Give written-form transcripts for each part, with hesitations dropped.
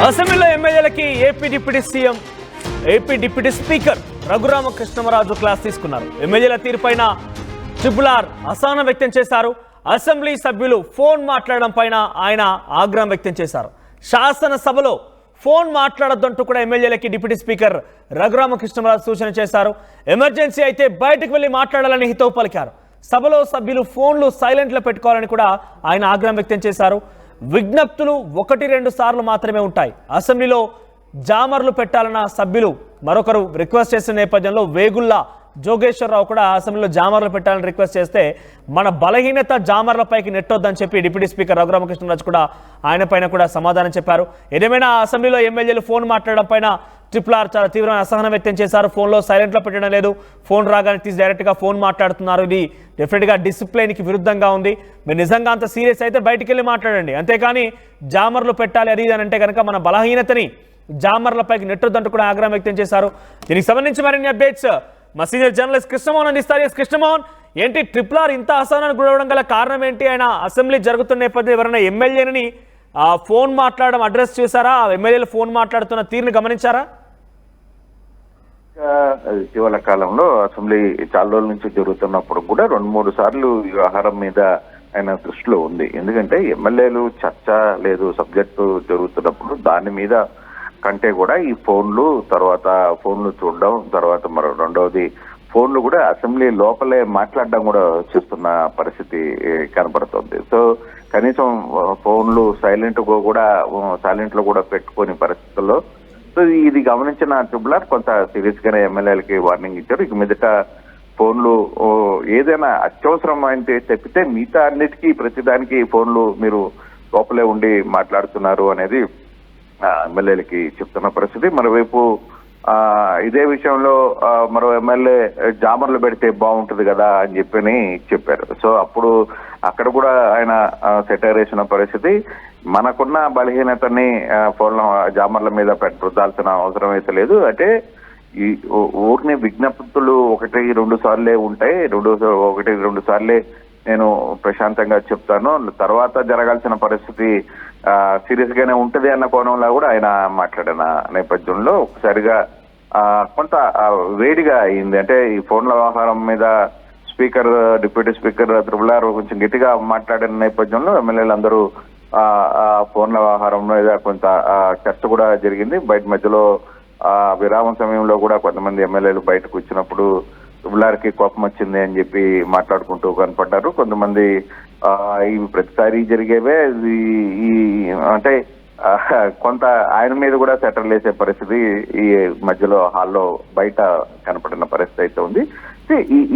అసెంబ్లీలో ఎమ్మెల్యేలకి AP deputy speaker Raghurama Krishnam Raju class తీసుకున్నారు. ఎమ్మెల్యేల తీరుపైన ట్రిపుల్ అసహనం వ్యక్తం చేశారు. అసెంబ్లీ సభ్యులు ఫోన్ మాట్లాడడం పైన ఆయన ఆగ్రహం వ్యక్తం చేశారు. శాసనసభలో ఫోన్ మాట్లాడొద్దంటూ కూడా ఎమ్మెల్యేలకి డిప్యూటీ స్పీకర్ రఘురామకృష్ణమరాజు సూచన చేశారు. ఎమర్జెన్సీ అయితే బయటకు వెళ్లి మాట్లాడాలని హితవు పలికారు. సభలో సభ్యులు ఫోన్లు సైలెంట్లో పెట్టుకోవాలని కూడా ఆయన ఆగ్రహం వ్యక్తం చేశారు. విజ్ఞప్తులు 1-2 సార్లు మాత్రమే ఉంటాయి. అసెంబ్లీలో జామర్లు పెట్టాలన్న సభ్యులు మరొకరు రిక్వెస్ట్ చేసిన నేపథ్యంలో వేగుల్లా జోగేశ్వరరావు కూడా అసెంబ్లీలో జామర్లు పెట్టాలని రిక్వెస్ట్ చేస్తే మన బలహీనత జామర్లపైకి నెట్టొద్దని చెప్పి డిప్యూటీ స్పీకర్ రఘురామకృష్ణరాజు కూడా ఆయన పైన కూడా సమాధానం చెప్పారు. ఏదేమైనా అసెంబ్లీలో ఎమ్మెల్యేలు ఫోన్ మాట్లాడడం పైన ట్రిపుల్ చాలా తీవ్రమైన అసహనం వ్యక్తం చేశారు. ఫోన్లో సైలెంట్లో పెట్టడం లేదు, ఫోన్ రాగానే తీసి డైరెక్ట్గా ఫోన్ మాట్లాడుతున్నారు. ఇది డెఫినెట్గా డిసిప్లిన్కి విరుద్ధంగా ఉంది. మీరు నిజంగా అంత సీరియస్ అయితే బయటికి వెళ్ళి మాట్లాడండి, అంతేకాని జామర్లు పెట్టాలి అది అని అంటే కనుక మన బలహీనతని జామర్లపైకి నెట్టొద్దంటూ కూడా ఆగ్రహం వ్యక్తం చేశారు. దీనికి సంబంధించి మరిన్ని అప్డేట్స్ మా సీనియర్ జర్నలిస్ట్ కృష్ణమోహన్ అందిస్తారు. కృష్ణమోహన్, ఏంటి ట్రిపుల్ ఇంత అసహనానికి గురవడం గల కారణం ఏంటి? ఆయన అసెంబ్లీ జరుగుతున్న నేపథ్యం ఎవరైనా ఎమ్మెల్యేని ఫోన్ మాట్లాడడం అడ్రస్ చేశారా? ఎమ్మెల్యేలు ఫోన్ మాట్లాడుతున్న తీరుని గమనించారా? ఇటీవల కాలంలో అసెంబ్లీ చాలా రోజుల నుంచి జరుగుతున్నప్పుడు కూడా 2-3 సార్లు ఈ వ్యవహారం మీద ఆయన దృష్టిలో ఉంది. ఎందుకంటే ఎమ్మెల్యేలు చర్చ లేదు సబ్జెక్టు జరుగుతున్నప్పుడు దాని మీద కంటే కూడా ఈ ఫోన్లు చూడడం, తర్వాత మరో రెండవది ఫోన్లు కూడా అసెంబ్లీ లోపలే మాట్లాడడం కూడా చేస్తున్న పరిస్థితి కనపడుతుంది. సో కనీసం ఫోన్లు సైలెంట్ లో కూడా పెట్టుకునే పరిస్థితుల్లో సో ఇది గమనించిన ట్రిపుల్ కొంత సీరియస్ గానే ఎమ్మెల్యేలకి వార్నింగ్ ఇచ్చారు. ఇక మీదట ఫోన్లు ఏదైనా అత్యవసరం అయితే తప్పితే మిగతా అన్నిటికీ ప్రతిదానికి ఫోన్లు మీరు లోపలే ఉండి మాట్లాడుతున్నారు అనేది ఎమ్మెల్యేలకి చెప్తున్న పరిస్థితి. మరోవైపు ఇదే విషయంలో మరో ఎమ్మెల్యే జామర్లు పెడితే బాగుంటుంది కదా అని చెప్పారు. సో అప్పుడు అక్కడ కూడా ఆయన సెటైర్ వేసిన పరిస్థితి. మనకున్న బలహీనతని ఫోన్ల జామర్ల మీద రుద్దాల్సిన అవసరం అయితే లేదు. అంటే ఈ ఊరిని విజ్ఞప్తులు 1-2 సార్లే ఉంటాయి, 1-2 సార్లే నేను ప్రశాంతంగా చెప్తాను, తర్వాత జరగాల్సిన పరిస్థితి సీరియస్ గానే ఉంటది అన్న కోణంలో కూడా ఆయన మాట్లాడిన నేపథ్యంలో ఒకసారిగా కొంత వేడిగా అయింది. అంటే ఈ ఫోన్ల వ్యవహారం మీద డిప్యూటీ స్పీకర్ ట్రిపుల్ కొంచెం గట్టిగా మాట్లాడిన నేపథ్యంలో ఎమ్మెల్యేలందరూ ఫోన్ల వ్యవహారం మీద కొంత చర్చ కూడా జరిగింది. బయట మధ్యలో విరామం సమయంలో కూడా కొంతమంది ఎమ్మెల్యేలు బయటకు వచ్చినప్పుడు ట్రిపుల్ఆర్కి కోపం వచ్చింది అని చెప్పి మాట్లాడుకుంటూ కనపడ్డారు. కొంతమంది ఇవి ప్రతిసారి జరిగేవే, ఈ అంటే కొంత ఆయన మీద కూడా సెటర్లు వేసే పరిస్థితి ఈ మధ్యలో హాల్లో బయట కనపడిన పరిస్థితి అయితే ఉంది.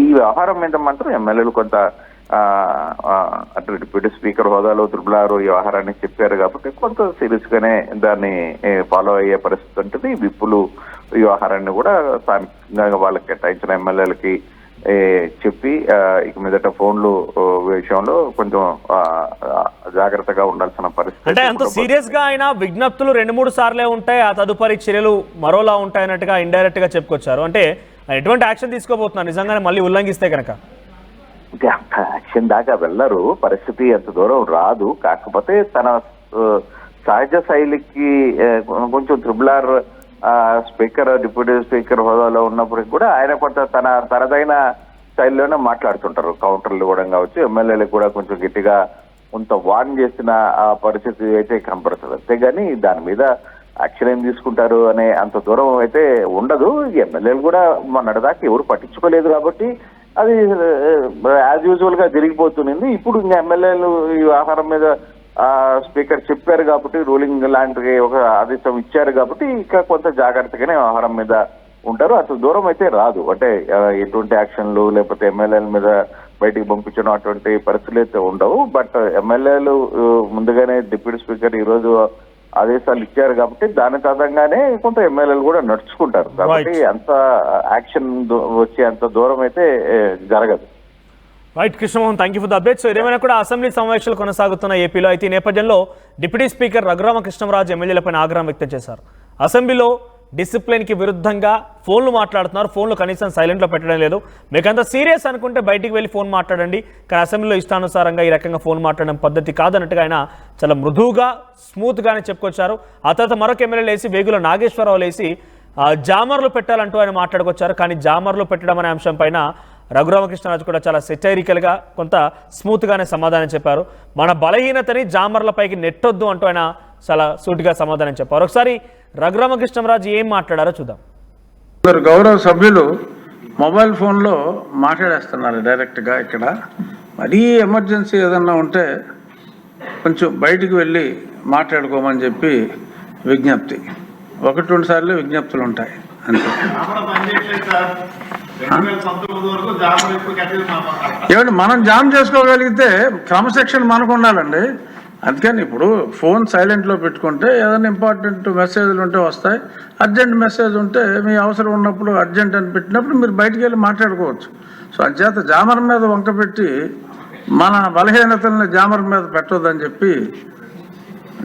ఈ వ్యవహారం మీద మాత్రం ఎమ్మెల్యేలు కొంత అంటే డిప్యూటీ స్పీకర్ హోదాలో ట్రిపుల్ ఈ వ్యవహారాన్ని చెప్పారు కాబట్టి కొంత సీరియస్ గానే దాన్ని ఫాలో అయ్యే పరిస్థితి ఉంటుంది. విప్పులు ఈ వ్యవహారాన్ని కూడా స్థానికంగా వాళ్ళకి కేటాయించిన ఎమ్మెల్యేలకి చెప్పి ఇక మీదట ఫోన్లు విషయంలో కొంచెం జాగ్రత్తగా ఉండాల్సిన పరిస్థితి. అంటే అంత సీరియస్ గా ఆయన విజ్ఞప్తులు 2-3 సార్లే ఉంటాయి, ఆ తదుపరి చర్యలు మరోలా ఉంటాయన్నట్టుగా ఇండైరెక్ట్ గా చెప్పుకొచ్చారు. అంటే ఎటువంటి యాక్షన్ తీసుకోబోతున్నారు నిజంగానే మళ్ళీ ఉల్లంఘిస్తే కనుక? యాక్షన్ దాకా వెళ్ళరు, పరిస్థితి అంత దూరం రాదు. కాకపోతే తన సహజ శైలికి కొంచెం ట్రిపుల్ డిప్యూటీ స్పీకర్ హోదాలో ఉన్నప్పటికీ కూడా ఆయన కొంత తనదైన శైలిలోనే మాట్లాడుతుంటారు. కౌంటర్లు ఇవ్వడం కావచ్చు, ఎమ్మెల్యేలకు కూడా కొంచెం గట్టిగా కొంత వార్న్ చేసిన పరిస్థితి అయితే కనపడుతుంది. అంతేగాని దాని మీద యాక్షన్ ఏం తీసుకుంటారు అనే అంత దూరం అయితే ఉండదు. ఎమ్మెల్యేలు కూడా మొన్నటిదాకా ఎవరు పట్టించుకోలేదు కాబట్టి అది యాజ్ యూజువల్ గా జరిగిపోతుంది. ఇప్పుడు ఇంకా ఎమ్మెల్యేలు ఈ వ్యవహారం మీద స్పీకర్ చెప్పారు కాబట్టి, రూలింగ్ లాంటి ఒక ఆదేశం ఇచ్చారు కాబట్టి ఇంకా కొంత జాగ్రత్తగానే వ్యవహారం మీద ఉంటారు. అసలు దూరం అయితే రాదు. అంటే ఎటువంటి యాక్షన్లు లేకపోతే ఎమ్మెల్యేల మీద బయటికి పంపించడం అటువంటి పరిస్థితులు అయితే ఉండవు. బట్ ఎమ్మెల్యేలు ముందుగానే డిప్యూటీ స్పీకర్ ఈ రోజు ఆదేశాలు ఇచ్చారు కాబట్టి దాని తదంగానే కొంత ఎమ్మెల్యేలు కూడా నడుచుకుంటారు. కాబట్టి అంత యాక్షన్ వచ్చే అంత దూరం అయితే జరగదు. Right Krishnamohan, thank you for the update. So ఏమైనా కూడా అసెంబ్లీ సమావేశాలు కొనసాగుతున్న ఏపీలో అయితే ఈ నేపథ్యంలో డిప్యూటీ స్పీకర్ రఘురామకృష్ణమరాజు ఎమ్మెల్యేలపైన ఆగ్రహం వ్యక్తం చేశారు. అసెంబ్లీలో డిసిప్లిన్కి విరుద్ధంగా ఫోన్లు మాట్లాడుతున్నారు. ఫోన్లు కనీసం సైలెంట్లో పెట్టడం లేదు. మీకంత సీరియస్ అనుకుంటే బయటికి వెళ్ళి ఫోన్ మాట్లాడండి, కానీ అసెంబ్లీలో ఇష్టానుసారంగా ఈ రకంగా ఫోన్ మాట్లాడడం పద్ధతి కాదన్నట్టుగా ఆయన చాలా మృదువుగా స్మూత్గానే చెప్పుకొచ్చారు. ఆ తర్వాత మరొక ఎమ్మెల్యే లేసి వేగుల నాగేశ్వరరావు లేసి జామర్లు పెట్టాలంటూ ఆయన మాట్లాడుకొచ్చారు. కానీ జామర్లు పెట్టడం అనే అంశం పైన రఘురామకృష్ణరాజు కూడా చాలా సెటైరికల్గా కొంత స్మూత్గానే సమాధానం చెప్పారు. మన బలహీనతని జామర్లపైకి నెట్టొద్దు అంటూ ఆయన చాలా సూటిగా సమాధానం చెప్పారు. ఒకసారి రఘురామకృష్ణరాజు ఏం మాట్లాడారో చూద్దాం. గౌరవ సభ్యులు మొబైల్ ఫోన్లో మాట్లాడేస్తున్నారు డైరెక్ట్గా. ఇక్కడ మరీ ఎమర్జెన్సీ ఏదన్నా ఉంటే కొంచెం బయటికి వెళ్ళి మాట్లాడుకోమని చెప్పి విజ్ఞప్తి. 1-2 సార్లు విజ్ఞప్తులు ఉంటాయి అంతే. ఏమంటే మనం జామ్ చేసుకోగలిగితే క్రమశిక్షణ మనకు ఉండాలండి. అందుకని ఇప్పుడు ఫోన్ సైలెంట్లో పెట్టుకుంటే ఏదైనా ఇంపార్టెంట్ మెసేజ్లు ఉంటే వస్తాయి. అర్జెంట్ మెసేజ్ ఉంటే మీ అవసరం ఉన్నప్పుడు అర్జెంట్ అని పెట్టినప్పుడు మీరు బయటికి వెళ్ళి మాట్లాడుకోవచ్చు. సో అంచేత జామర్ మీద వంక పెట్టి మన బలహీనతల్ని జామర్ మీద పెట్టొద్దని చెప్పి